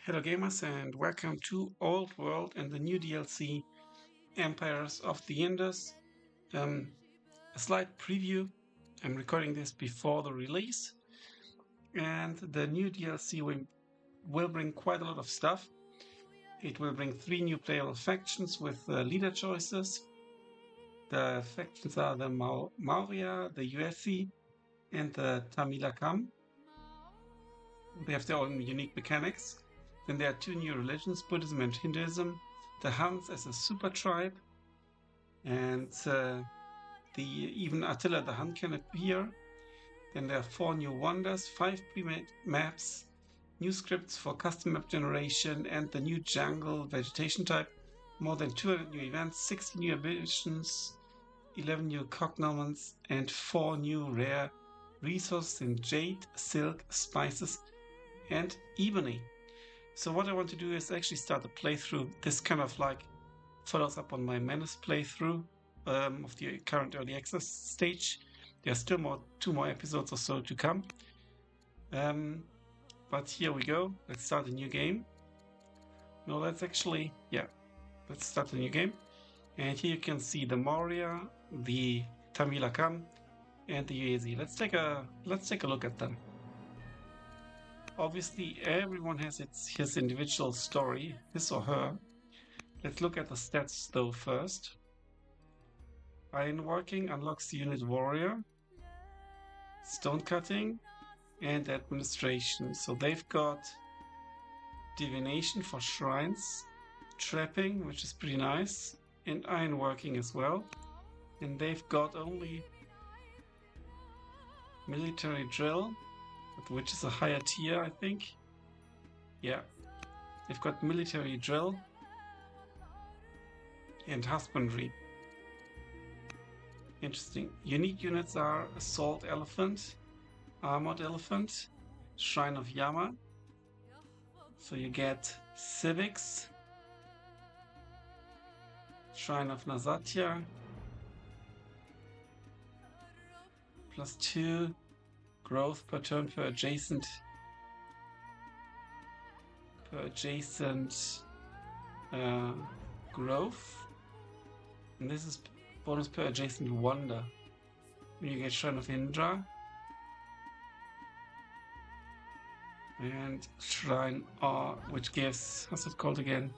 Hello gamers and welcome to Old World and the new DLC Empires of the Indus. A slight preview. I'm recording this before the release, and the new DLC will bring quite a lot of stuff. It will bring 3 new playable factions with leader choices. The factions are the Maurya, the Yuezhi, and the Tamilakam. They have their own unique mechanics. Then there are 2 new religions, Buddhism and Hinduism. The Huns as a super tribe, and even Attila the Hun can appear. Then there are 4 new wonders, 5 pre-made maps, new scripts for custom map generation, and the new jungle vegetation type. More than 200 new events, 60 new ambitions, 11 new cognomens, and 4 new rare resources in jade, silk, spices, and ebony. So what I want to do is actually start a playthrough. This kind of like follows up on my Menace playthrough of the current early access stage. There's still 2 more episodes or so to come. But here we go. Let's start a new game. No, let's start a new game. And here you can see the Maurya, the Tamilakam, and the Yuezhi. Let's take a look at them. Obviously, everyone has his individual story, his or her. Let's look at the stats though first. Ironworking unlocks the unit warrior, stone cutting, and administration. So they've got divination for shrines, trapping, which is pretty nice, and ironworking as well. And they've got only military drill, which is a higher tier, I think. Yeah, they've got military drill and husbandry. Interesting. Unique units are assault elephant, armored elephant, shrine of Yama. So you get civics, shrine of Nasatya, +2 growth per turn per adjacent growth, and this is bonus per adjacent wonder. You get Shrine of Indra and Shrine which gives, how's it called again?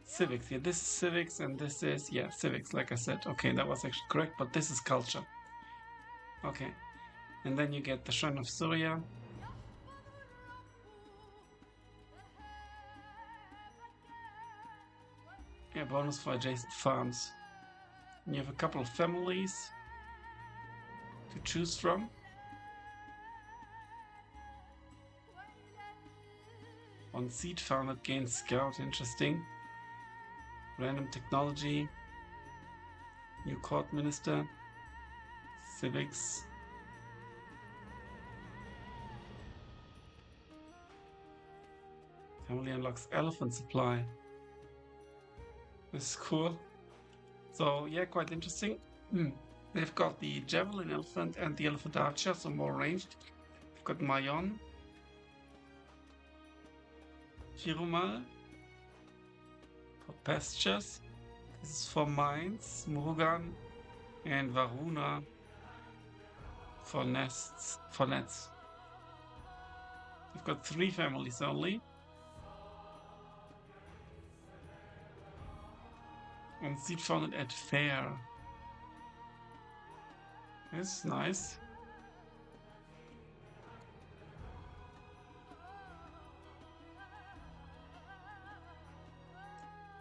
Civics. Yeah, this is civics and this is, yeah, civics, like I said. Okay, that was actually correct, but this is culture. Okay, and then you get the Shrine of Surya. Yeah, bonus for adjacent farms. And you have a couple of families to choose from. On seed founded gains scout, interesting. Random technology, new court minister, civics. Family unlocks elephant supply. This is cool. So yeah, quite interesting. They've got the javelin elephant and the elephant archer, so more ranged. They've got Mayon, Chirumal for pastures. This is for mines, Murugan, and Varuna for nets. We've got 3 families only. And seed founded at fair. This is nice.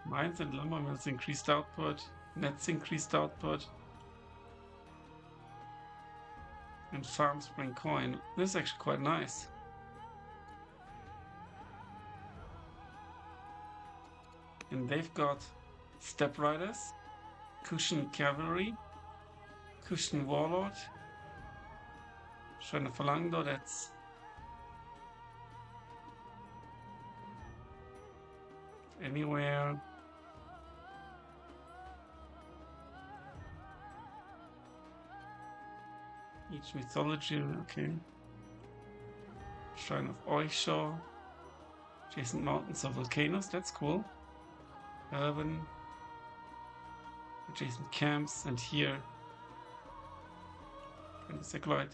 Mines and lumber mills increased output, nets increased output, and farms bring coin. This is actually quite nice. And they've got Step Riders, Kushan Cavalry, Kushan Warlord, Shrine of Falangdo, that's anywhere. Each mythology, okay. Shrine of Oisho, Adjacent mountains or volcanoes, that's cool. Urban. Adjacent camps, and here. And Seculoid.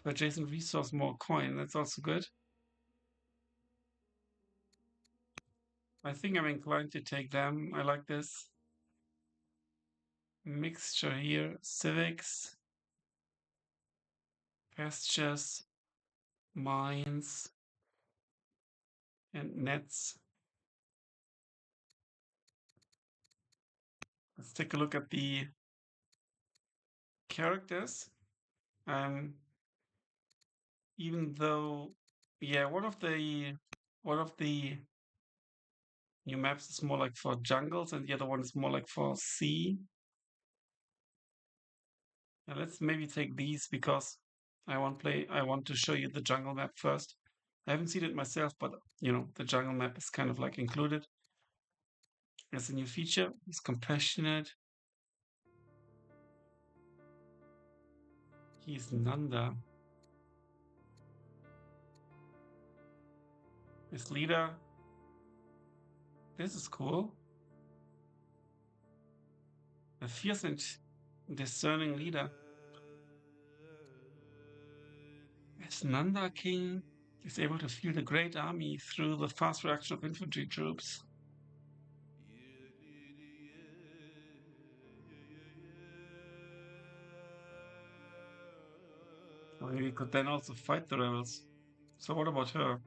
Adjacent resource, more coin, that's also good. I think I'm inclined to take them. I like this mixture here. Civics, pastures, mines, and nets. Let's take a look at the characters. Even though, yeah, one of the new maps is more like for jungles, and the other one is more like for sea. Now let's maybe take these because I want to show you the jungle map first. I haven't seen it myself, but you know, the jungle map is kind of like included as a new feature. He's compassionate. He's Nanda. His leader. This is cool. A fierce and discerning leader. As Nanda King is able to field a great army through the fast reaction of infantry troops. We could then also fight the rebels. So what about her?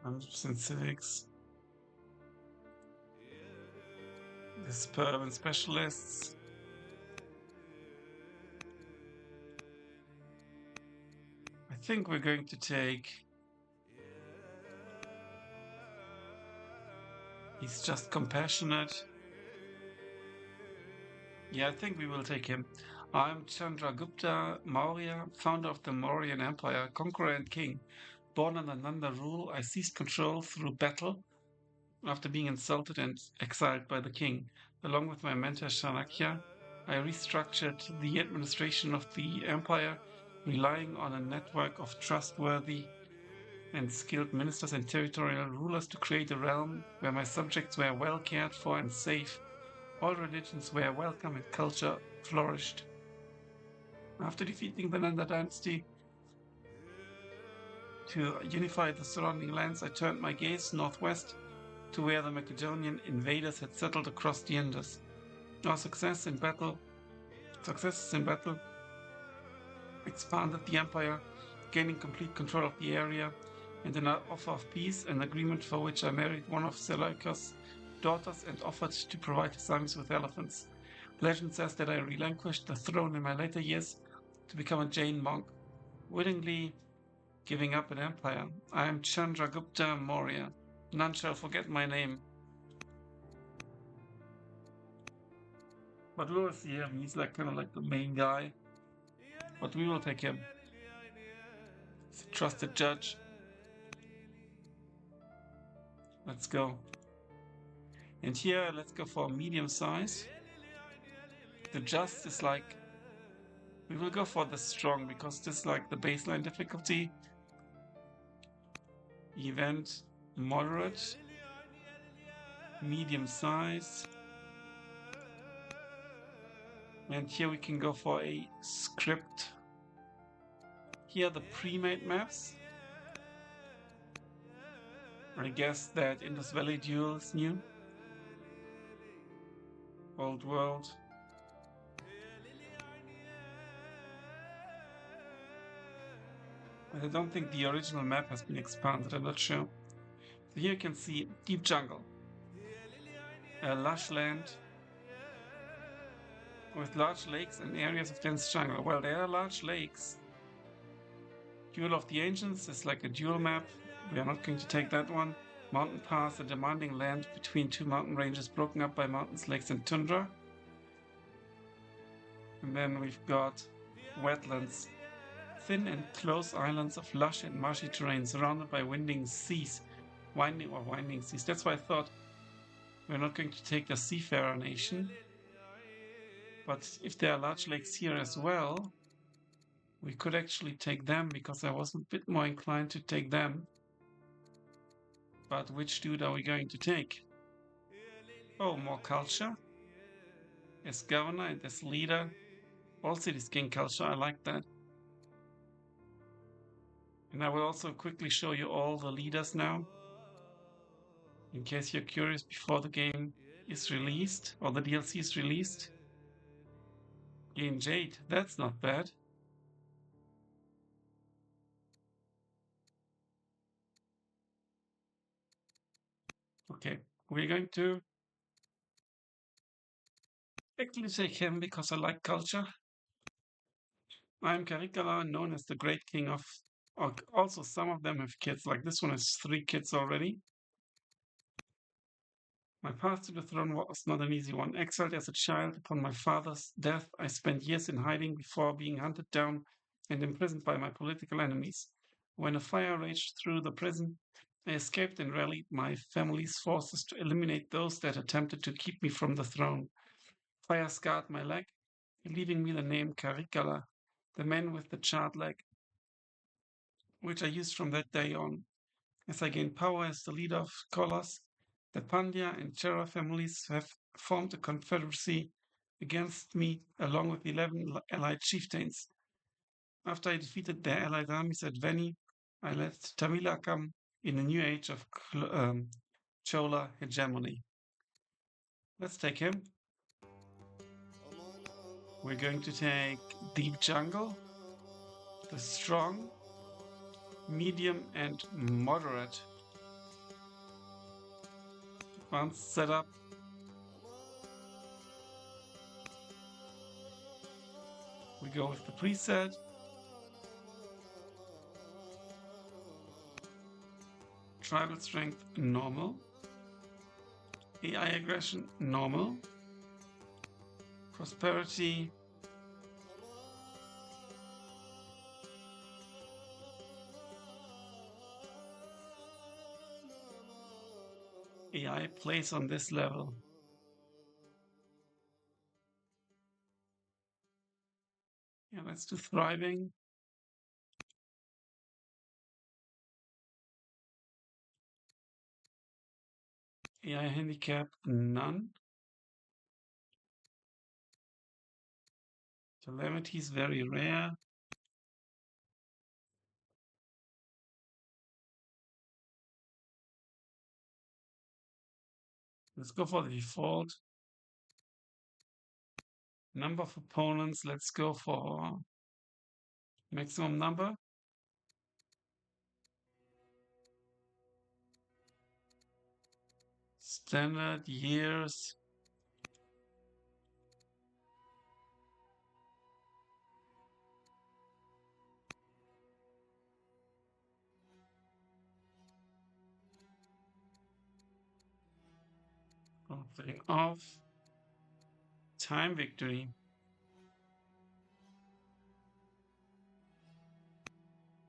100% civics. The suburban specialists. I think we're going to take... He's just compassionate. Yeah, I think we will take him. I'm Chandragupta Maurya, founder of the Mauryan Empire, conqueror and king. Born under Nanda rule, I seized control through battle after being insulted and exiled by the king. Along with my mentor Chanakya, I restructured the administration of the empire, relying on a network of trustworthy and skilled ministers and territorial rulers to create a realm where my subjects were well cared for and safe. All religions were welcome and culture flourished. After defeating the Nanda dynasty to unify the surrounding lands, I turned my gaze northwest to where the Macedonian invaders had settled across the Indus. Our successes in battle expanded the empire, gaining complete control of the area, and an offer of peace, an agreement for which I married one of Seleucus' daughters and offered to provide his armies with elephants. Legend says that I relinquished the throne in my later years to become a Jain monk, willingly giving up an empire. I am Chandragupta Maurya. None shall forget my name. But we will see him. He's like kind of like the main guy. But we will take him. He's a trusted judge. Let's go. And here, let's go for a medium size. The just is like... We will go for the strong because this is like the baseline difficulty. Event, moderate. Medium size. And here we can go for a script. Here are the pre-made maps. I guess that Indus Valley Duel is new. Old World. But I don't think the original map has been expanded, I'm not sure. So here you can see deep jungle. A lush land with large lakes and areas of dense jungle. Well, there are large lakes. Duel of the Ancients is like a dual map. We are not going to take that one. Mountain Pass, a demanding land between two mountain ranges broken up by mountains, lakes, and tundra. And then we've got wetlands. Thin and close islands of lush and marshy terrain surrounded by winding seas. Winding seas. That's why I thought we're not going to take the seafarer nation. But if there are large lakes here as well, We could actually take them because I was a bit more inclined to take them. But which dude are we going to take? Oh, more culture. As governor and as leader. All cities gain culture, I like that. And I will also quickly show you all the leaders now. In case you're curious before the game is released, or the DLC is released. Gain Jade, that's not bad. Okay, we're going to actually take him because I like culture. I'm Caricala, known as the Great King of... Also, some of them have kids, like this one has 3 kids already. My path to the throne was not an easy one. Exiled as a child upon my father's death, I spent years in hiding before being hunted down and imprisoned by my political enemies. When a fire raged through the prison, I escaped and rallied my family's forces to eliminate those that attempted to keep me from the throne. Fire scarred my leg, leaving me the name Caricala, the man with the charred leg, which I used from that day on. As I gained power as the leader of scholars, the Pandya and Chera families have formed a confederacy against me along with 11 allied chieftains. After I defeated their allied armies at Veni, I led Tamilakam in a new age of Chola hegemony. Let's take him. We're going to take Deep Jungle, the Strong, Medium, and Moderate. Advanced setup. We go with the preset. Tribal strength, normal. AI aggression, normal. Prosperity. AI plays on this level. Yeah, let's do thriving. AI handicap, none. Calamity is very rare. Let's go for the default. Number of opponents, let's go for maximum number. Standard years. Something off. Time victory.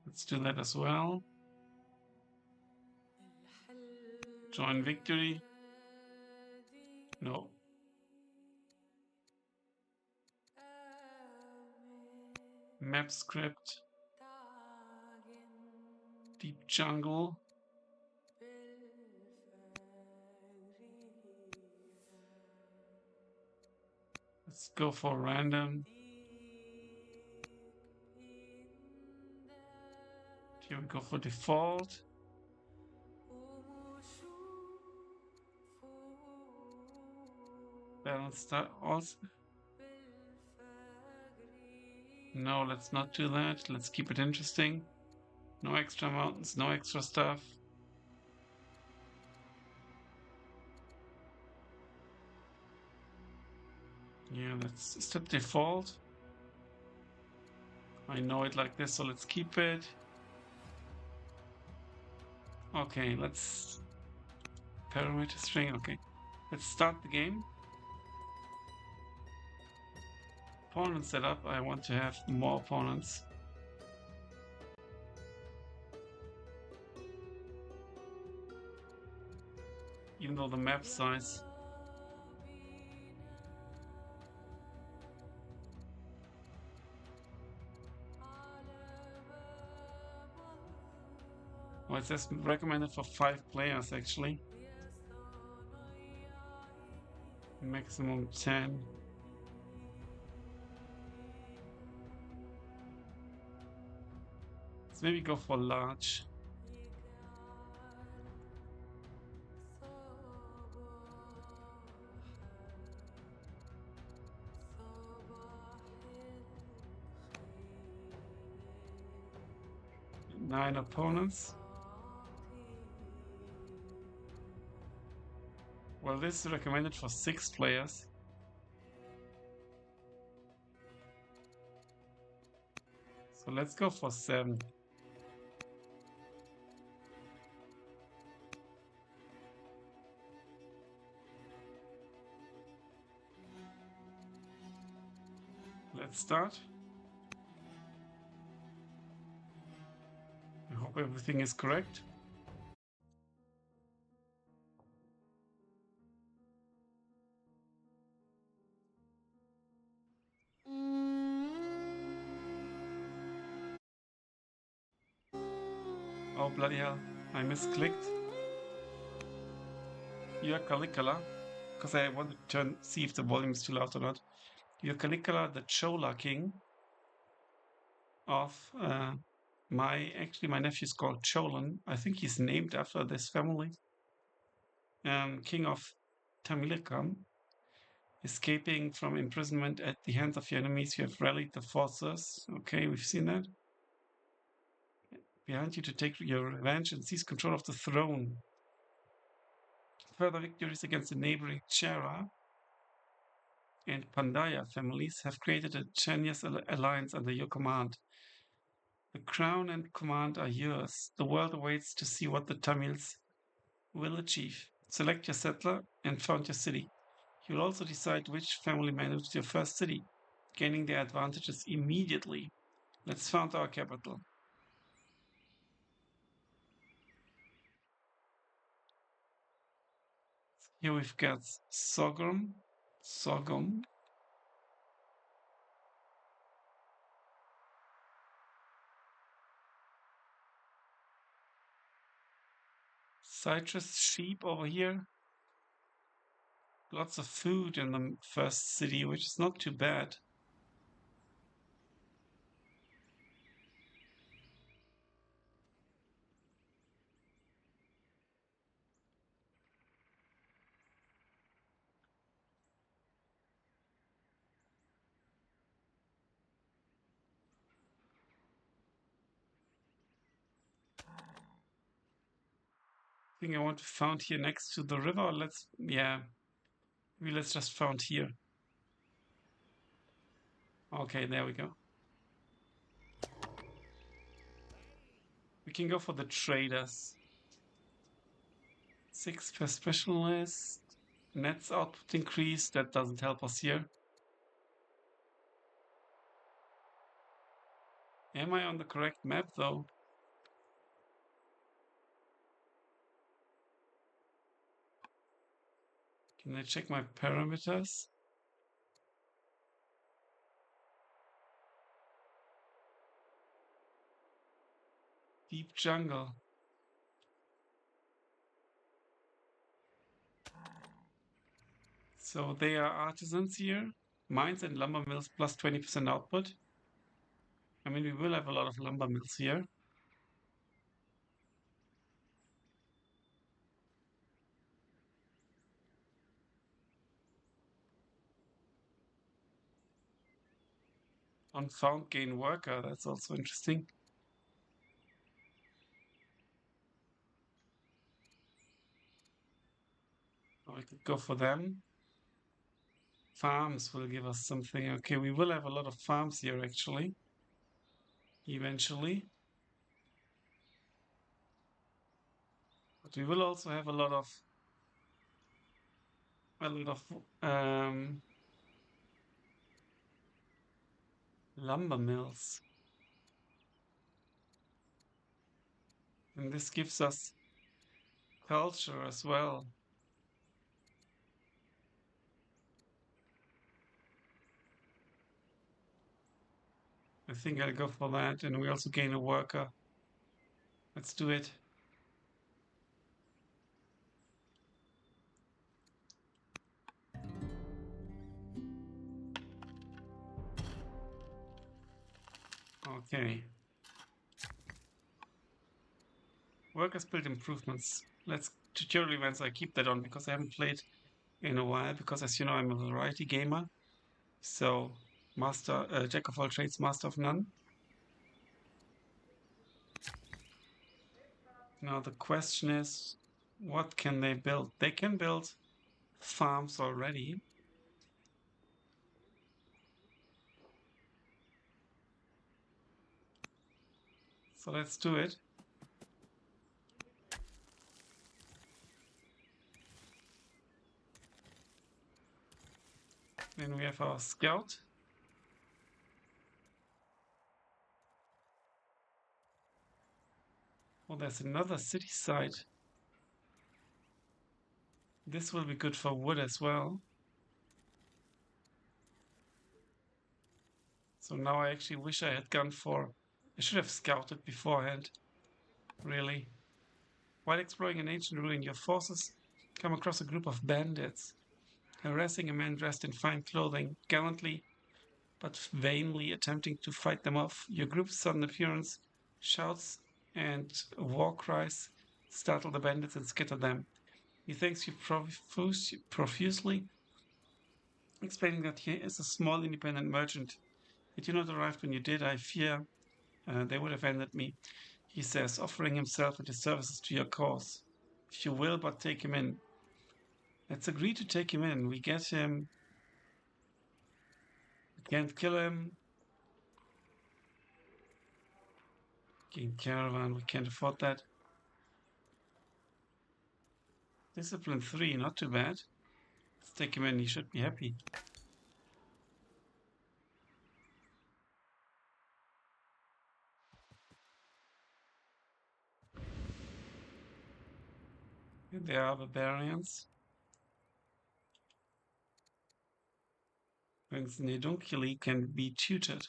Let's do that as well. Join victory. No. Map script. Deep jungle. Let's go for random. Here we go for default. Balance that also. No, let's not do that. Let's keep it interesting. No extra mountains, no extra stuff. Yeah, is that default? I know it like this, so let's keep it. Okay, let's parameter string. Okay, let's start the game. Opponent setup. I want to have more opponents. Even though the map size. Well, it says recommended for 5 players actually. Maximum 10. Let's maybe go for large. Nine opponents. Well, this is recommended for 6 players. So let's go for 7. Let's start. I hope everything is correct. Oh, bloody hell. I misclicked. You are Caligula, because I want to see if the volume is too loud or not. You are Caligula, the Chola king of my nephew is called Cholan. I think he's named after this family. King of Tamilakam, escaping from imprisonment at the hands of your enemies. You have rallied the forces. Okay, we've seen that. Behind you to take your revenge and seize control of the throne. Further victories against the neighboring Chera and Pandya families have created a tenuous alliance under your command. The crown and command are yours. The world awaits to see what the Tamils will achieve. Select your settler and found your city. You'll also decide which family managed your first city, gaining their advantages immediately. Let's found our capital. Here we've got Sangam, citrus sheep over here. Lots of food in the first city, which is not too bad. I think I want to found here next to the river. Maybe let's just found here. Okay, there we go. We can go for the traders. 6 per specialist. Nets output increase. That doesn't help us here. Am I on the correct map though? Can I check my parameters? Deep jungle. So they are artisans here. Mines and lumber mills plus 20% output. I mean, we will have a lot of lumber mills here. On found gain worker, that's also interesting. I could go for them. Farms will give us something. Okay, we will have a lot of farms here actually. Eventually. But we will also have a lot of lumber mills. And this gives us culture as well. I think I'll go for that, and we also gain a worker. Let's do it. Okay. Workers build improvements. Let's tutorial events. I keep that on because I haven't played in a while. Because as you know, I'm a variety gamer. So master, jack of all trades, master of none. Now the question is, what can they build? They can build farms already. So let's do it. Then we have our scout. Oh, there's another city site. This will be good for wood as well. So now I actually wish I had gone for... I should have scouted beforehand, really. While exploring an ancient ruin, your forces come across a group of bandits, harassing a man dressed in fine clothing, gallantly but vainly attempting to fight them off. Your group's sudden appearance, shouts, and war cries startle the bandits and scatter them. He thanks you profusely, explaining that he is a small independent merchant. Had you not arrived when you did, I fear they would have ended me, he says, offering himself and his services to your cause. If you will but take him in. Let's agree to take him in. We get him. We can't kill him. Gain caravan. We can't afford that. Discipline 3, not too bad. Let's take him in. He should be happy. Here there are barbarians. Prince Nedunkili can be tutored.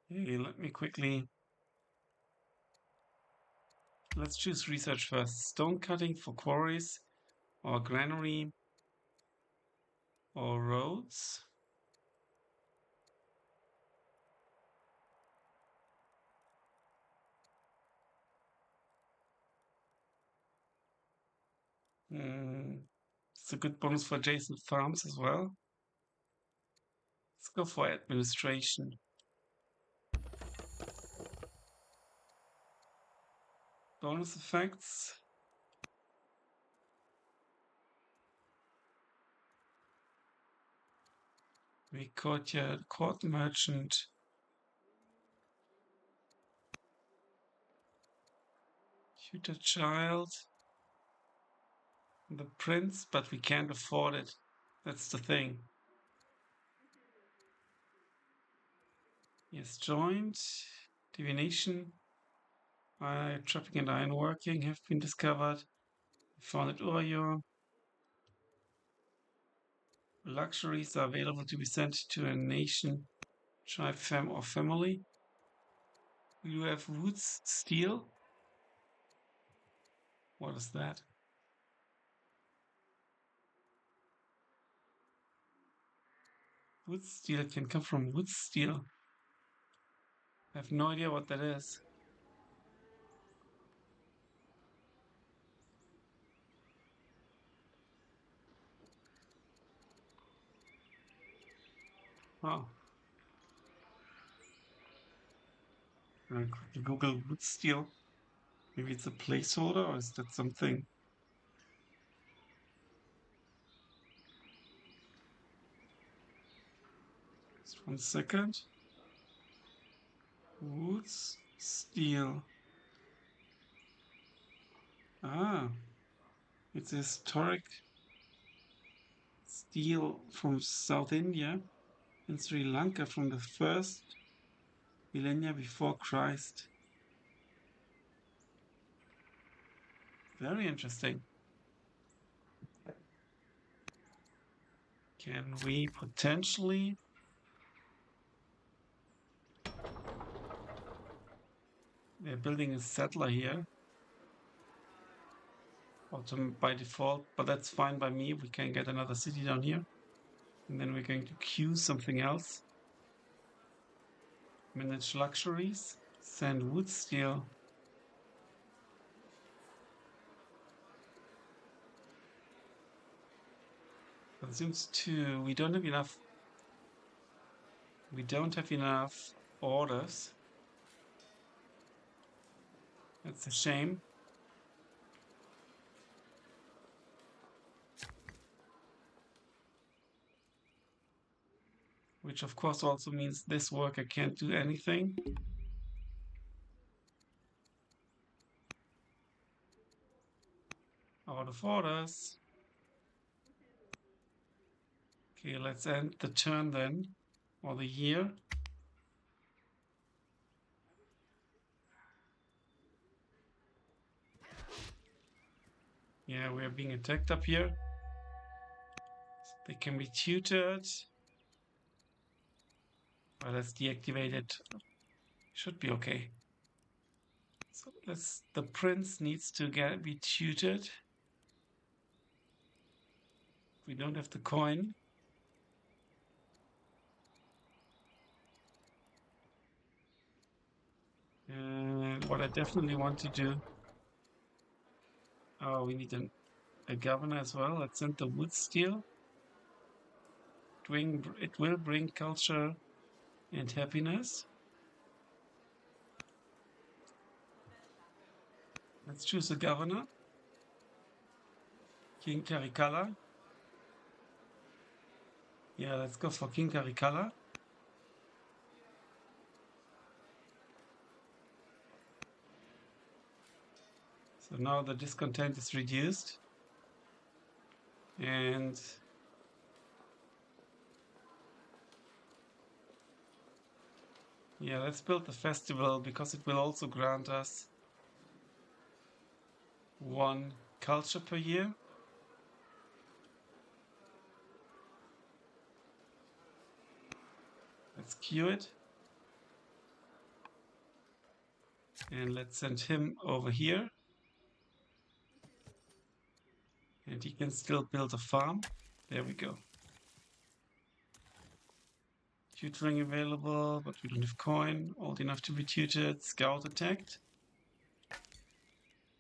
Hey, let me quickly... Let's choose research first. Stone cutting for quarries, or granary, or roads. It's a good bonus for adjacent farms as well. Let's go for administration. Bonus effects. We courtyard, court merchant. Tutor child. The prince, but we can't afford it. That's the thing. Yes, joined. Divination. Traffic and ironworking have been discovered. Found at Uryo. Luxuries are available to be sent to a nation, tribe, fam, or family. You have woods steel. What is that? Wood steel can come from wood steel. I have no idea what that is. Oh. I quickly Google wood steel. Maybe it's a placeholder, or is that something? Just 1 second. Wood steel. Ah, it's a historic steel from South India and Sri Lanka from the first millennia before Christ. Very interesting. Can we potentially... They're building a settler here. Also by default, but that's fine by me. We can get another city down here. And then we're going to queue something else. Manage luxuries. Send wood steel. Consumes 2. We don't have enough. We don't have enough orders. That's a shame. Which of course also means this worker can't do anything. Out of orders. Okay, let's end the turn then, or the year. Yeah, we are being attacked up here. They can be tutored. Well, let's deactivate it. Should be okay. So the prince needs to be tutored. We don't have the coin. And what I definitely want to do. Oh, we need a governor as well. Let's send the wood steel. It will bring culture and happiness. Let's choose a governor. King Karikala. Yeah, let's go for King Karikala. So now the discontent is reduced. And yeah, let's build the festival because it will also grant us 1 culture per year. Let's queue it. And let's send him over here. And he can still build a farm. There we go. Tutoring available, but we don't have coin. Old enough to be tutored. Scout attacked.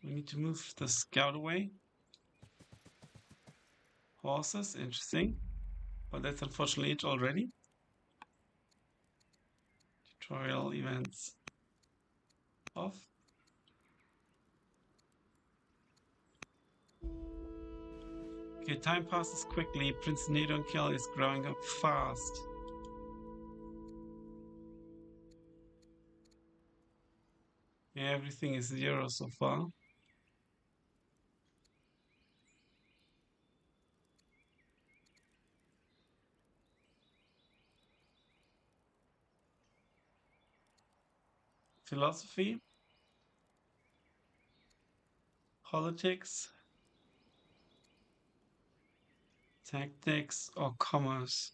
We need to move the scout away. Horses, interesting. But that's unfortunately it already. Tutorial events off. Okay, time passes quickly. Prince Nedonkel is growing up fast. Yeah, everything is 0 so far. Philosophy, politics, tactics, or commerce.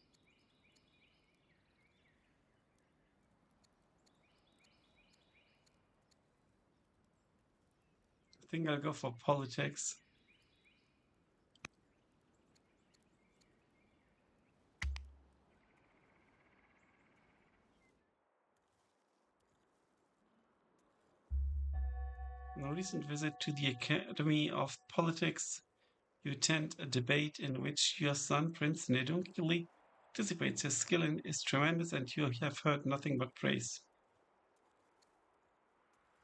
I think I'll go for politics. On a recent visit to the Academy of Politics, you attend a debate in which your son, Prince Nedunkili, participates. His skill is tremendous and you have heard nothing but praise.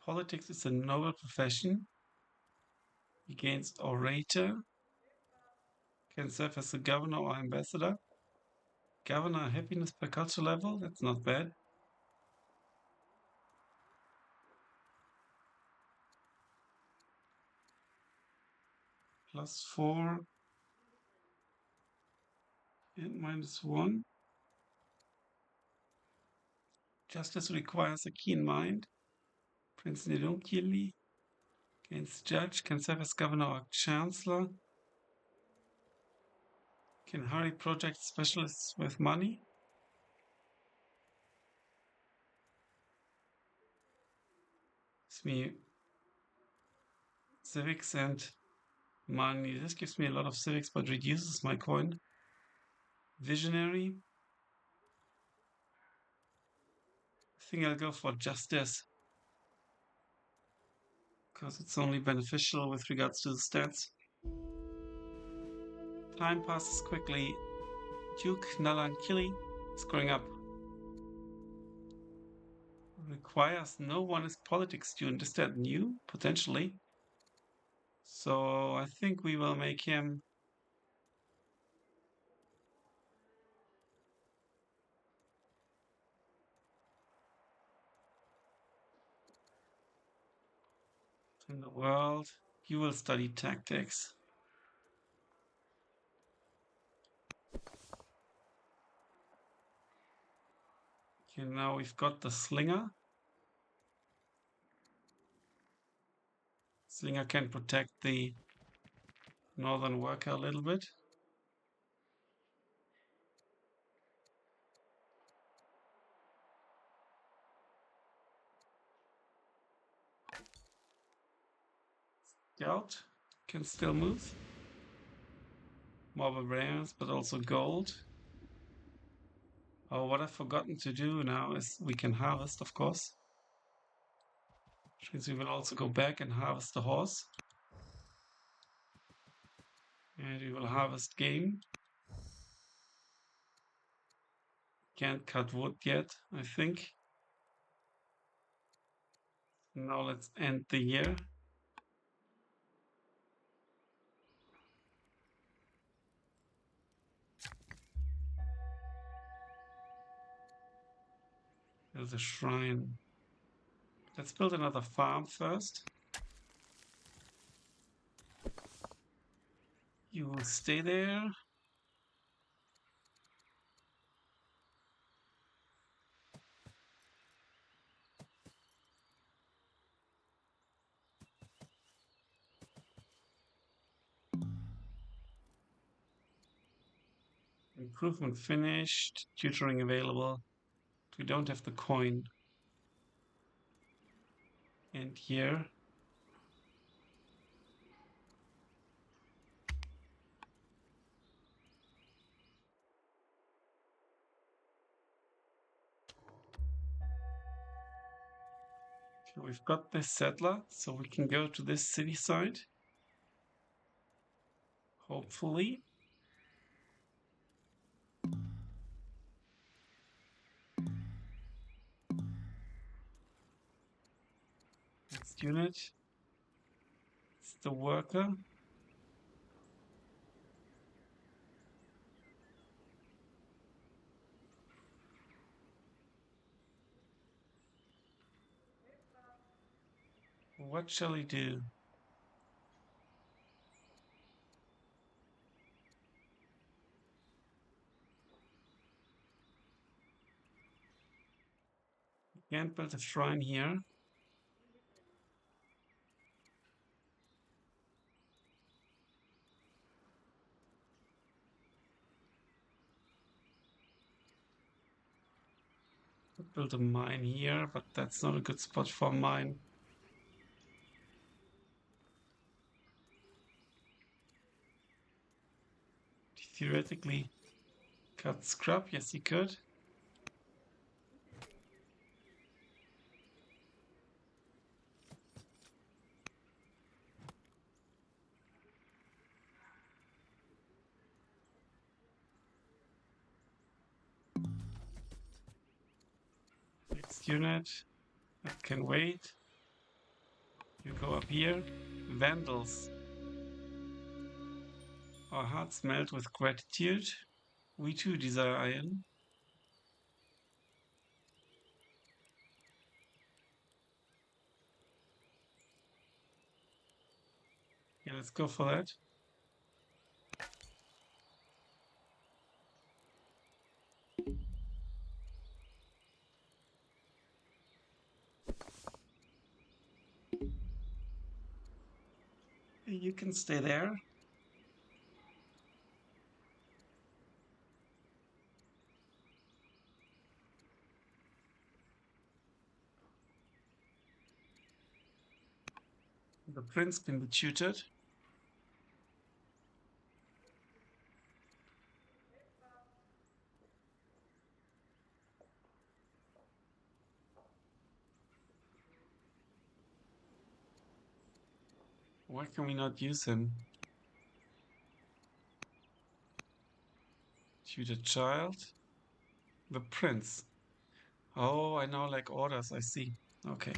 Politics is a noble profession. He gains orator, can serve as a governor or ambassador. Governor happiness per culture level, that's not bad. +4 and -1. Justice requires a keen mind. Prince Nedunkili gains judge, can serve as governor or chancellor. Can hurry project specialists with money. Gives me civics and money. This gives me a lot of civics but reduces my coin. Visionary. I think I'll go for justice, because it's only beneficial with regards to the stats. Time passes quickly. Duke Nalankili is growing up. Requires no one is politics student. Is that new? Potentially. So I think we will make him in the world. You will study tactics. Okay, now we've got the slinger. Slinger can protect the northern worker a little bit. Scout can still move. More barbarians, but also gold. Oh, what I've forgotten to do now is we can harvest, of course. Which means we will also go back and harvest the horse. And we will harvest game. Can't cut wood yet, I think. Now let's end the year. There's a shrine. Let's build another farm first. You will stay there. Improvement finished. Tutoring available. We don't have the coin. And here. Okay, we've got this settler, so we can go to this city side. Hopefully. Next unit. It's the worker. What shall he do? Can't build a shrine here. Could build a mine here, but that's not a good spot for a mine. Theoretically, cut scrap. Yes, he could. Next unit. That can wait. You go up here. Vandals. Our hearts melt with gratitude. We too desire iron. Yeah, let's go for that. You can stay there. The prince can be tutored. Why can we not use him? Tutor child. The prince. Oh, I now like orders, I see. Okay.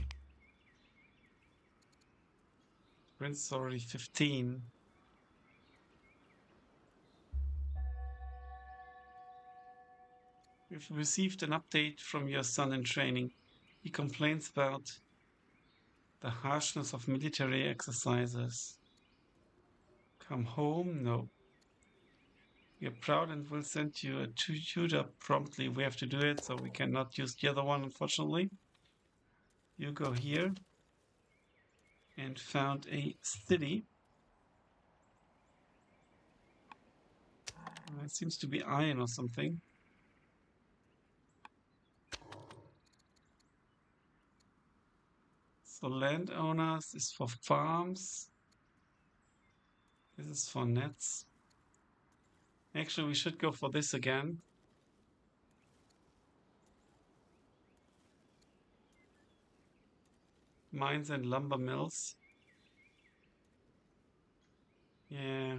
Prince is already 15. We've received an update from your son in training. He complains about the harshness of military exercises. Come home? No. We are proud and will send you a tutor promptly. We have to do it, so we cannot use the other one, unfortunately. You go here and found a city. It seems to be iron or something. So landowners is for farms. This is for nets. Actually, we should go for this again. Mines and lumber mills. Yeah.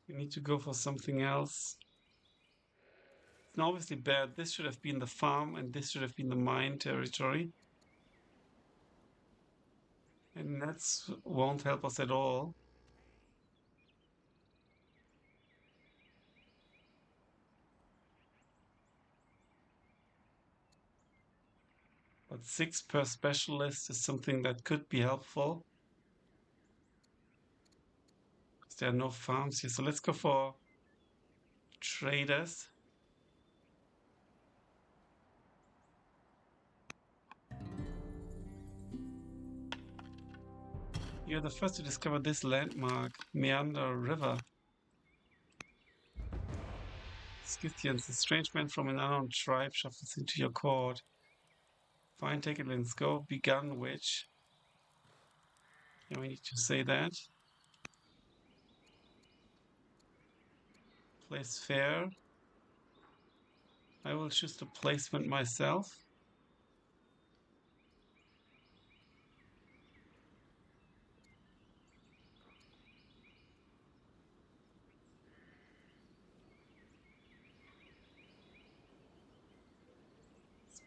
We need to go for something else. It's obviously bad. This should have been the farm and this should have been the mine territory. And that won't help us at all. But 6 per specialist is something that could be helpful. Because there are no farms here. So let's go for traders. You're the first to discover this landmark, Meander River. Scythians, a strange man from an unknown tribe shuffles into your court. Fine, take it, let's go. Begun which? Yeah, we need to say that. Place fair. I will choose the placement myself.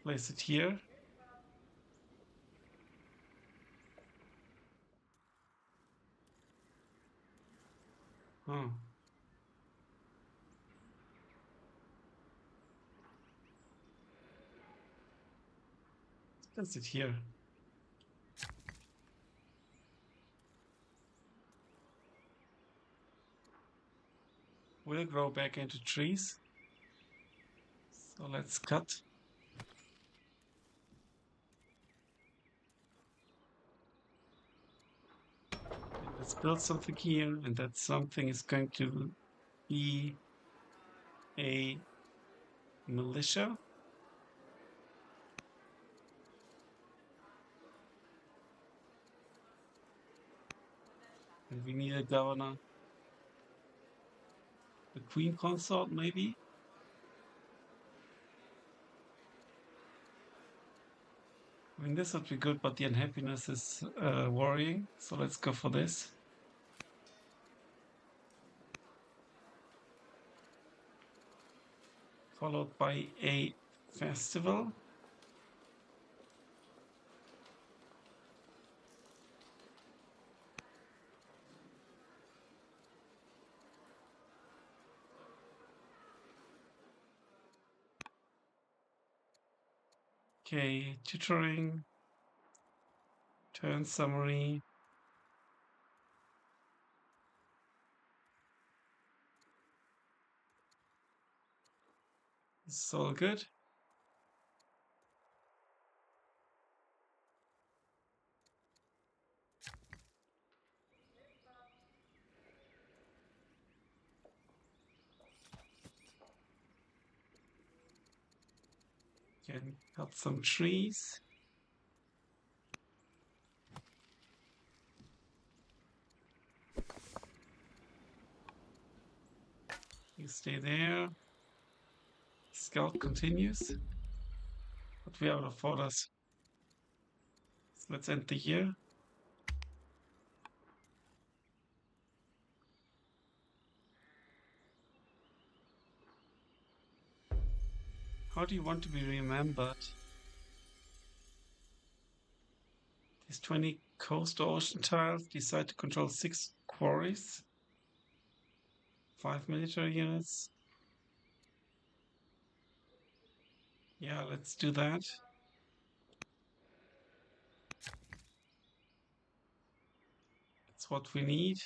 Let's place it here. Oh. Let's place it here. Will grow back into trees. So let's cut. And let's build something here, and that something is going to be a militia. And we need a governor. The queen consort, maybe? I mean, this would be good, but the unhappiness is worrying. So let's go for this. Followed by a festival. Okay, tutoring, turn summary. This is all good. Can cut some trees. You stay there. Scout continues. But we are out of orders. So let's end the year. How do you want to be remembered? These 20 coast ocean tiles decide to control 6 quarries, 5 military units. Yeah, let's do that. That's what we need.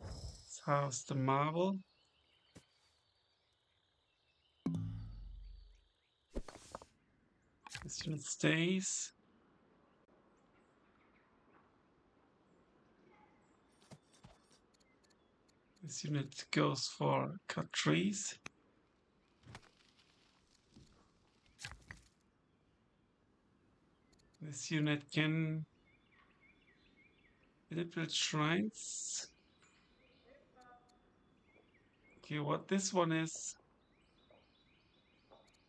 Let's house the marble. This unit stays. This unit goes for cut trees. This unit can build shrines. Okay, what this one is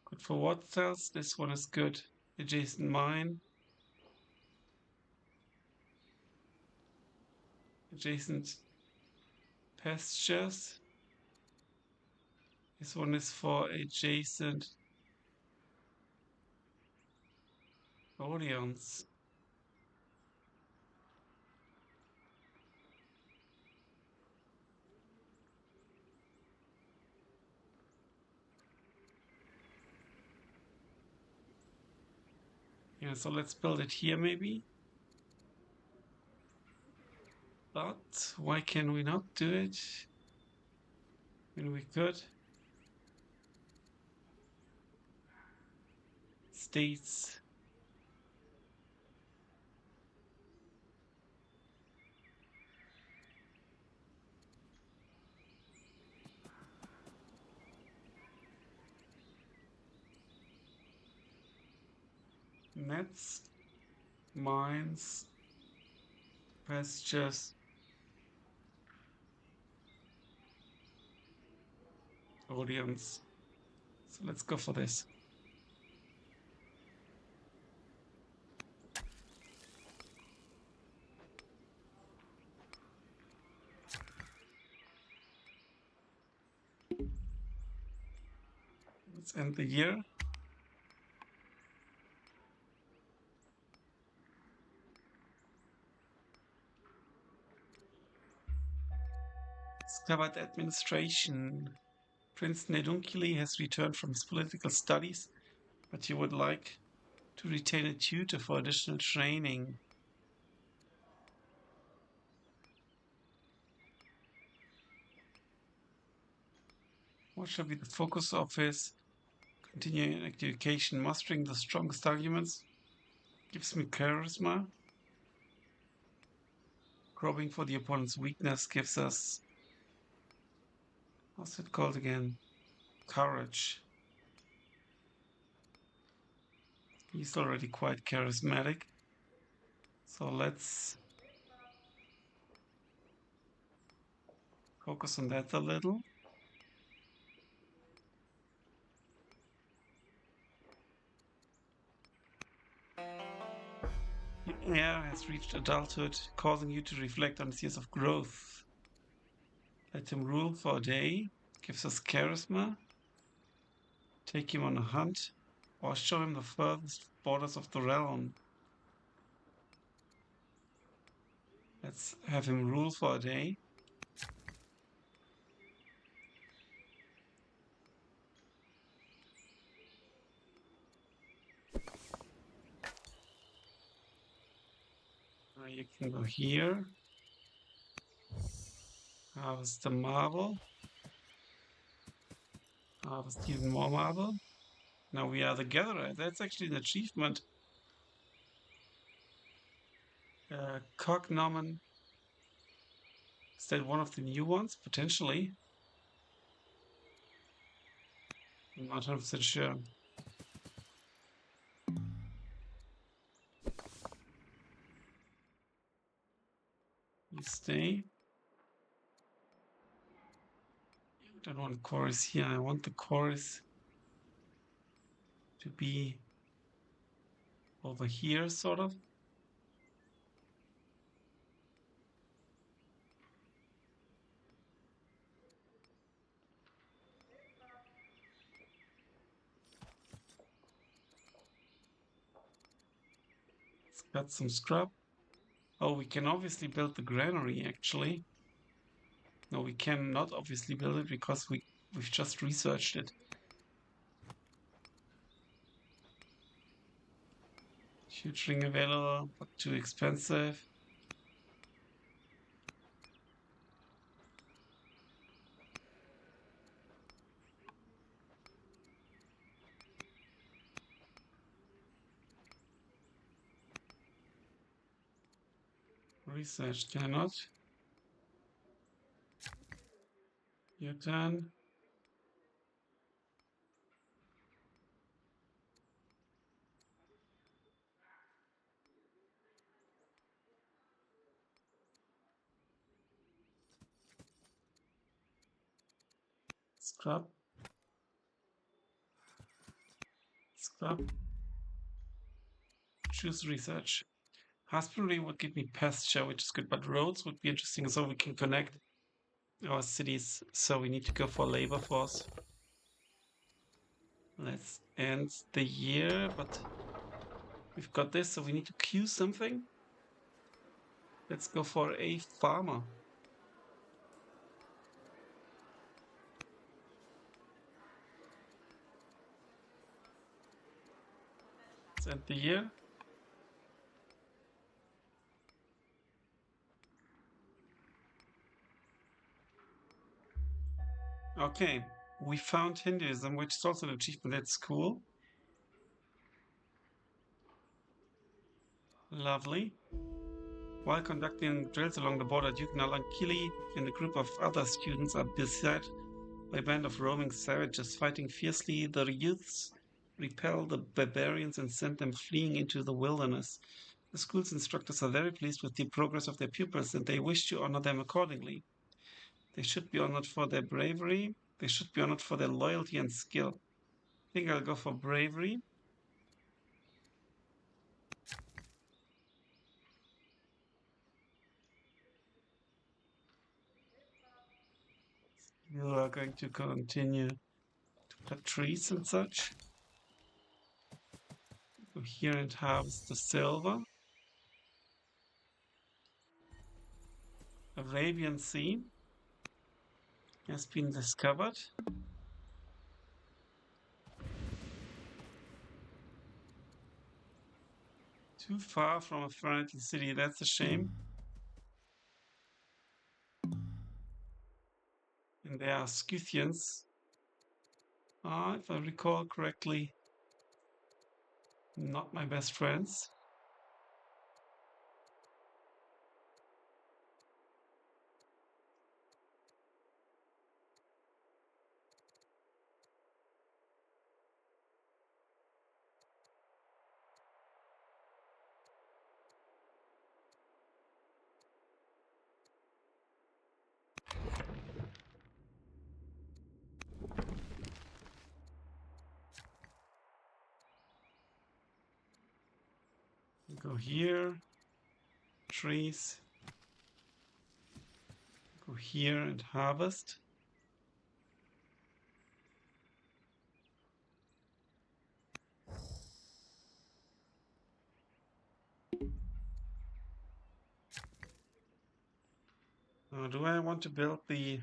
good for water cells. This one is good. Adjacent mine. Adjacent pastures. This one is for adjacent audience. Yeah, so let's build it here maybe. But why can we not do it when we could? States. Nets, mines, pastures, audience. So let's go for this. Let's end the year. Discovered administration. Prince Nedunkili has returned from his political studies, but he would like to retain a tutor for additional training. What shall be the focus of his continuing education? Mastering the strongest arguments gives me charisma. Probing for the opponent's weakness gives us, what's it called again? Courage. He's already quite charismatic. So let's focus on that a little. Your heir has reached adulthood, causing you to reflect on his years of growth. Let him rule for a day, gives us charisma. Take him on a hunt, or show him the furthest borders of the realm. Let's have him rule for a day. You can go here. Harvest the marble. Harvest even more marble. Now we are the gatherer. That's actually an achievement. Cognomen. Is that one of the new ones? Potentially. I'm not 100% sure. You stay. I don't want chorus here. I want the chorus to be over here, sort of. Let's cut some scrub. Oh, we can obviously build the granary, actually. No, we cannot obviously build it because we've just researched it. Huge ring available, but too expensive. Research cannot. Your turn. Scrub. Scrub. Choose research. Husbandry would give me pasture, which is good, but roads would be interesting so we can connect our cities. So we need to go for labor force. Let's end the year, but we've got this, so we need to queue something. Let's go for a farmer. Let's end the year. Okay, we found Hinduism, which is also an achievement at school. Lovely. While conducting drills along the border, Duke Nalankili and a group of other students are beset by a band of roaming savages fighting fiercely. The youths repel the barbarians and send them fleeing into the wilderness. The school's instructors are very pleased with the progress of their pupils and they wish to honor them accordingly. They should be honored for their bravery. They should be honored for their loyalty and skill. I think I'll go for bravery. You are going to continue to cut trees and such. Go here and harvest the silver. Arabian Sea has been discovered. Too far from a friendly city, that's a shame. And there are Scythians. If I recall correctly, not my best friends. Go here, trees. Go here and harvest. Now, do I want to build the...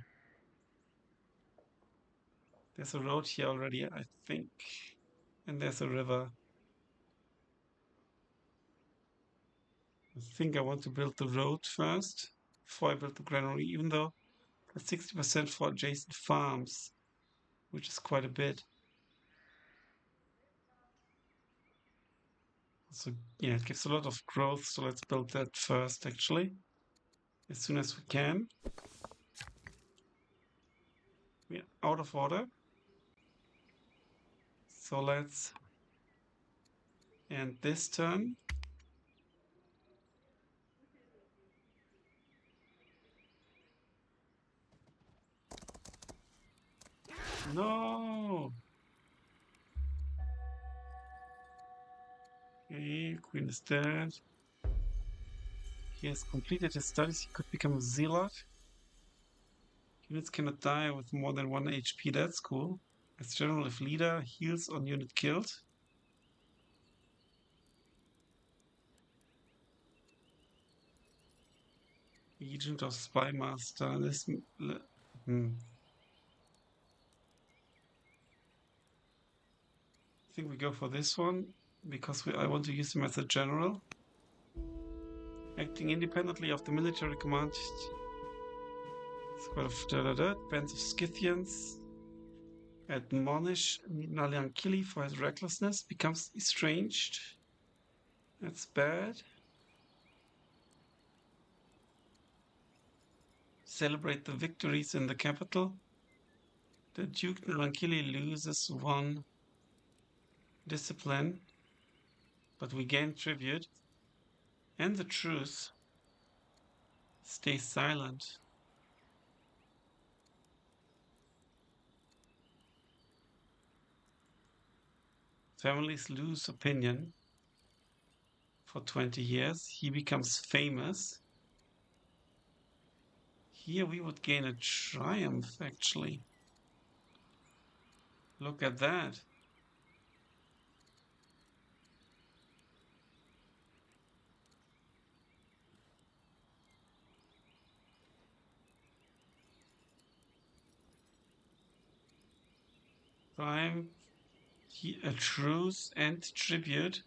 There's a road here already, I think. And there's a river. I think I want to build the road first before I build the granary, even though that's 60% for adjacent farms, which is quite a bit. So yeah, it gives a lot of growth, so let's build that first actually, as soon as we can. We're out of order. So let's end this turn. No! Okay, Queen is dead. He has completed his studies. He could become a zealot. Units cannot die with more than 1 HP. That's cool. As general, if leader heals on unit killed. Agent of Spy Master. This. I think we go for this one because I want to use him as a general. Acting independently of the military command. Squad of bands of Scythians. Admonish Naliankili for his recklessness. Becomes estranged. That's bad. Celebrate the victories in the capital. The Duke Naliankili loses 1 discipline, but we gain tribute. And the truce stays silent. Families lose opinion for 20 years. He becomes famous. Here we would gain a triumph, actually. Look at that. Triumph, a truce and tribute.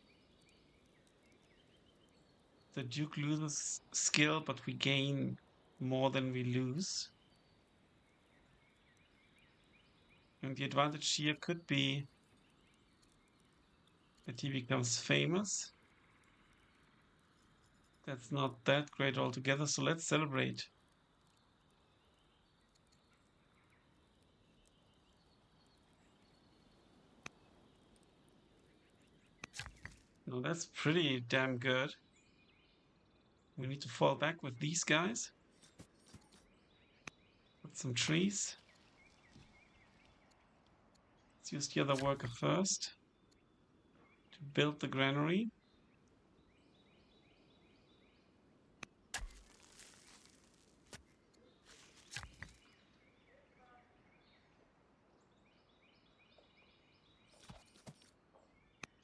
The Duke loses skill, but we gain more than we lose. And the advantage here could be that he becomes famous. That's not that great altogether, so let's celebrate. No, that's pretty damn good. We need to fall back with these guys. Put some trees. Let's use the other worker first to build the granary.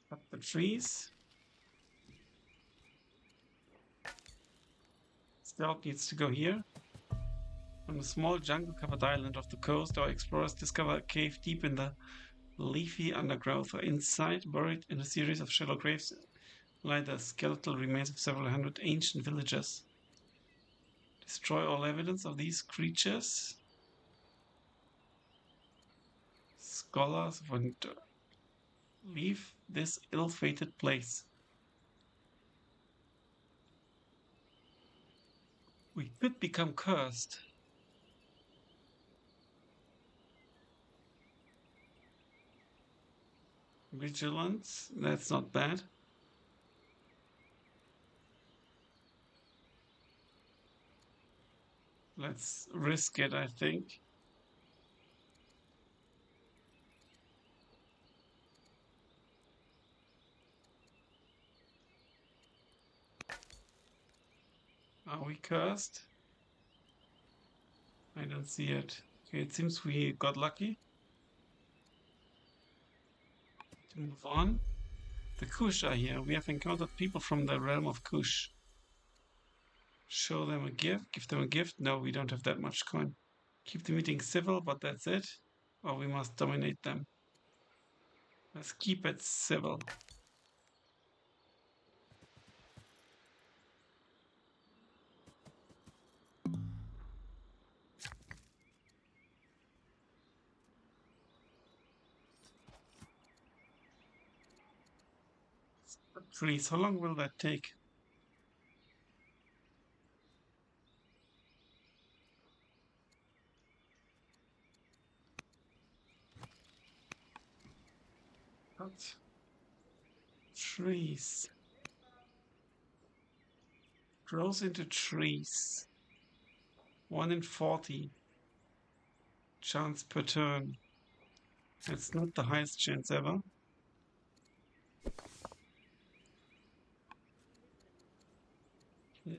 Cut the trees. Scout needs to go here. On a small jungle-covered island off the coast, our explorers discover a cave deep in the leafy undergrowth. Inside, buried in a series of shallow graves, lie the skeletal remains of several hundred ancient villages. Destroy all evidence of these creatures. Scholars of Winter. Leave this ill-fated place. We could become cursed. Vigilance, that's not bad. Let's risk it, I think. Are we cursed? I don't see it. Okay, it seems we got lucky. To move on. The Kush are here. We have encountered people from the realm of Kush. Show them a gift. Give them a gift. No, we don't have that much coin. Keep the meeting civil, but that's it. Or we must dominate them. Let's keep it civil. Trees. How long will that take? Cut trees. Grows into trees. 1 in 40 chance per turn. That's not the highest chance ever.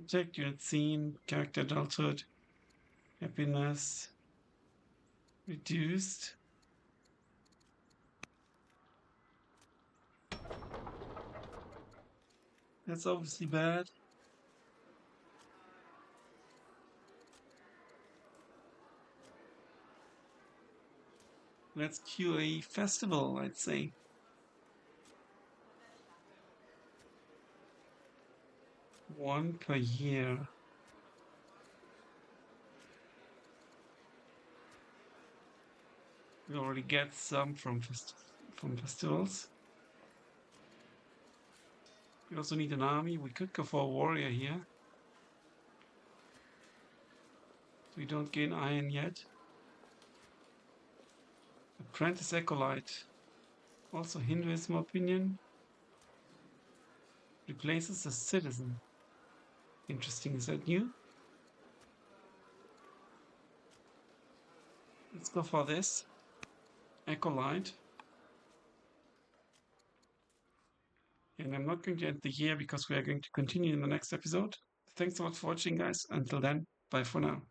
Check unit scene, character adulthood, happiness, reduced. That's obviously bad. Let's cue a festival, I'd say. One per year. We already get some from festivals. We also need an army. We could go for a warrior here. We don't gain iron yet. Apprentice acolyte. Also Hinduism opinion. Replaces a citizen. Interesting, is that new? Let's go for this. Acolyte. And I'm not going to end the year because we are going to continue in the next episode. Thanks a lot for watching, guys. Until then, bye for now.